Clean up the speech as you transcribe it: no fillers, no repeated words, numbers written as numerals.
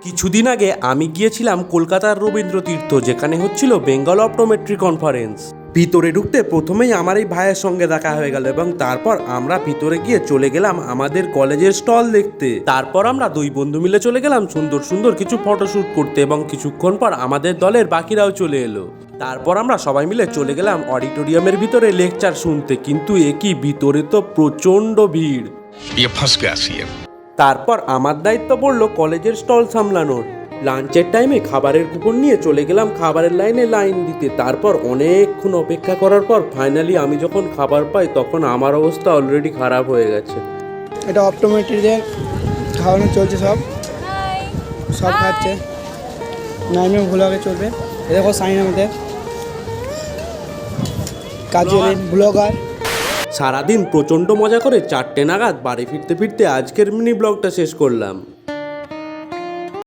কিছুদিন আগে আমি গিয়েছিলাম কলকাতার রবীন্দ্র তীর্থ, যেখানে হচ্ছিল বেঙ্গল অপটোমেট্রি কনফারেন্স। ভিতরে ঢুকতে প্রথমেই আমার এই ভাইয়ের সঙ্গে দেখা হয়ে গেল এবং তারপর আমরা ভিতরে গিয়ে চলে গেলাম আমাদের কলেজের স্টল দেখতে। তারপর আমরা দুই বন্ধু মিলে চলে গেলাম সুন্দর সুন্দর কিছু ফটোশ্যুট করতে এবং কিছুক্ষণ পর আমাদের দলের বাকিরাও চলে এলো। তারপর আমরা সবাই মিলে চলে গেলাম অডিটোরিয়ামের ভিতরে লেকচার শুনতে, কিন্তু একই ভিতরে তো প্রচণ্ড ভিড়। তারপর আমার দায়িত্ব পড়লো কলেজের স্টল সামলানোর। লাঞ্চের টাইমে খাবারের কুপন নিয়ে চলে গেলাম খাবারের লাইন দিতে। তারপর অনেকক্ষণ অপেক্ষা করার পর ফাইনালি আমি যখন খাবার পাই তখন আমার অবস্থা অলরেডি খারাপ হয়ে গেছে। এটা অপটোমেট্রিদের খাওয়ানো চলছে, সব খাচ্ছে। নাইমে ভ্লগে চলবে, এ দেখো সাইন আমাদের কাজে ব্লগার। সারাদিন প্রচণ্ড মজা করে 4টে নাগাদ বাড়ি ফিরতে ফিরতে আজকের মিনি ব্লগটা শেষ করলাম।